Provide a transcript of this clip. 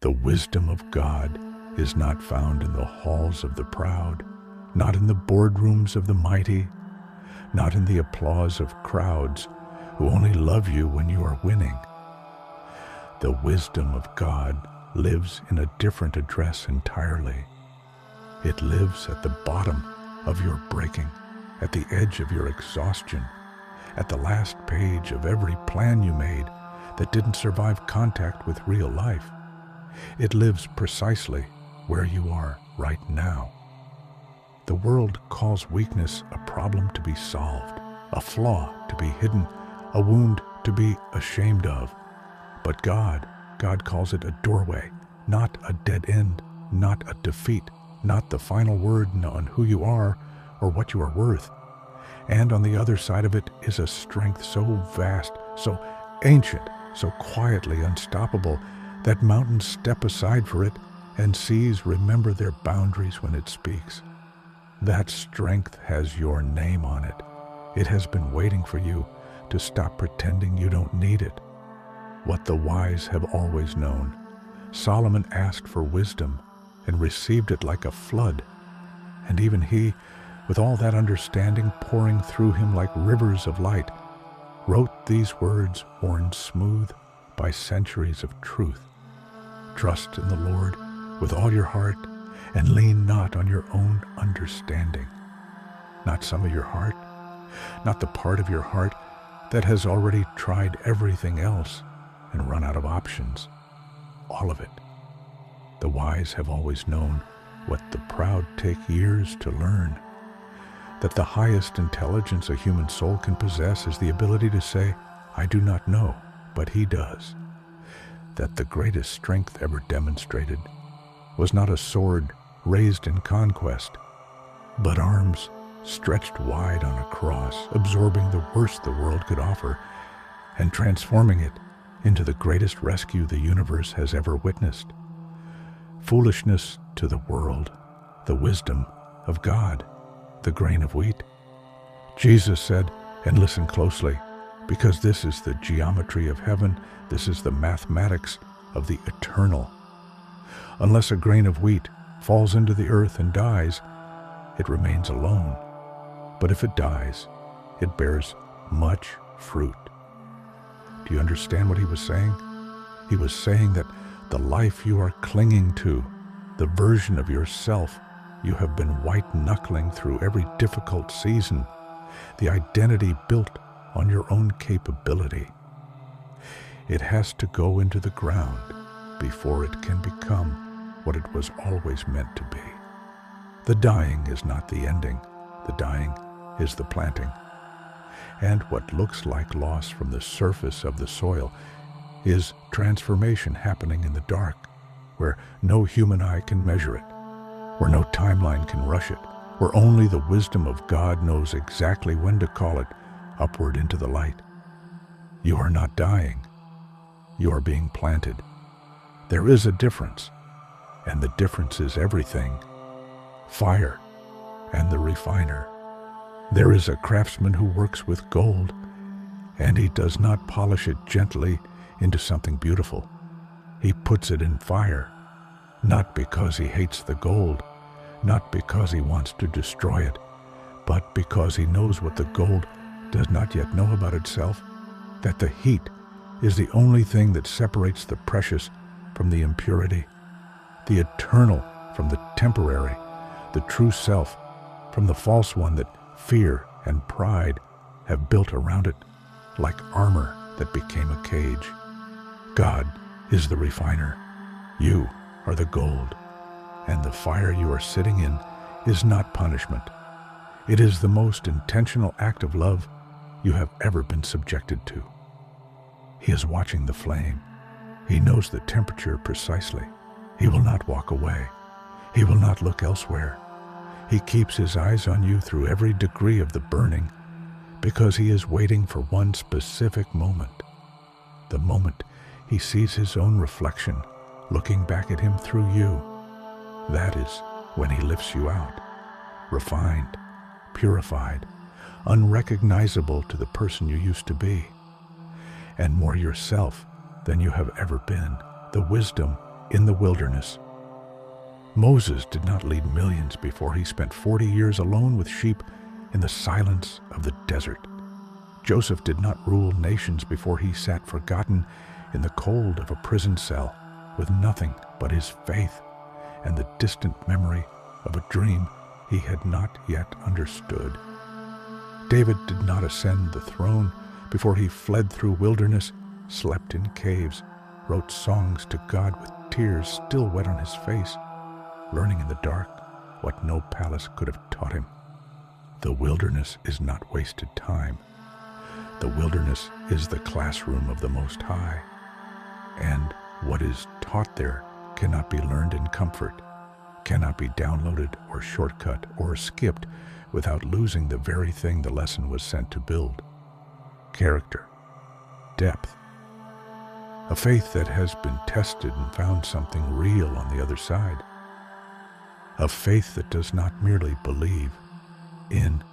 The wisdom of God is not found in the halls of the proud, not in the boardrooms of the mighty, not in the applause of crowds who only love you when you are winning. The wisdom of God lives in a different address entirely. It lives at the bottom of your breaking, at the edge of your exhaustion, at the last page of every plan you made that didn't survive contact with real life. It lives precisely where you are right now. The world calls weakness a problem to be solved, a flaw to be hidden, a wound to be ashamed of. But God calls it a doorway, not a dead end, not a defeat, not the final word on who you are or what you are worth. And on the other side of it is a strength so vast, so ancient, so quietly unstoppable, that mountains step aside for it and seas remember their boundaries when it speaks. That strength has your name on it. It has been waiting for you to stop pretending you don't need it. What the wise have always known. Solomon asked for wisdom and received it like a flood. And even he, with all that understanding pouring through him like rivers of light, wrote these words worn smooth by centuries of truth. Trust in the Lord with all your heart and lean not on your own understanding. Not some of your heart, not the part of your heart that has already tried everything else and run out of options. All of it. The wise have always known what the proud take years to learn. That the highest intelligence a human soul can possess is the ability to say, I do not know, but He does. That the greatest strength ever demonstrated was not a sword raised in conquest, but arms stretched wide on a cross, absorbing the worst the world could offer and transforming it into the greatest rescue the universe has ever witnessed. Foolishness to the world, the wisdom of God, the grain of wheat. Jesus said, and listen closely, because this is the geometry of heaven, this is the mathematics of the eternal. Unless a grain of wheat falls into the earth and dies, it remains alone. But if it dies, it bears much fruit. Do you understand what he was saying? He was saying that the life you are clinging to, the version of yourself you have been white-knuckling through every difficult season, the identity built on your own capability, it has to go into the ground before it can become what it was always meant to be. The dying is not the ending. The dying is the planting. And what looks like loss from the surface of the soil is transformation happening in the dark, where no human eye can measure it, where no timeline can rush it, where only the wisdom of God knows exactly when to call it upward into the light. You are not dying. You are being planted. There is a difference, and the difference is everything. Fire and the refiner. There is a craftsman who works with gold, and he does not polish it gently into something beautiful. He puts it in fire, not because he hates the gold, not because he wants to destroy it, but because he knows what the gold does not yet know about itself, that the heat is the only thing that separates the precious from the impurity, the eternal from the temporary, the true self from the false one that fear and pride have built around it like armor that became a cage. God is the refiner. You are the gold, and the fire you are sitting in is not punishment. It is the most intentional act of love you have ever been subjected to. He is watching the flame. He knows the temperature precisely. He will not walk away. He will not look elsewhere. He keeps his eyes on you through every degree of the burning because he is waiting for one specific moment. The moment he sees his own reflection looking back at him through you. That is when he lifts you out, refined, purified, unrecognizable to the person you used to be, and more yourself than you have ever been. The wisdom in the wilderness. Moses did not lead millions before he spent 40 years alone with sheep in the silence of the desert. Joseph did not rule nations before he sat forgotten in the cold of a prison cell with nothing but his faith and the distant memory of a dream he had not yet understood. David did not ascend the throne before he fled through wilderness, slept in caves, wrote songs to God with tears still wet on his face, learning in the dark what no palace could have taught him. The wilderness is not wasted time. The wilderness is the classroom of the Most High, and what is taught there cannot be learned in comfort, cannot be downloaded or shortcut or skipped without losing the very thing the lesson was sent to build: character, depth, a faith that has been tested and found something real on the other side, a faith that does not merely believe in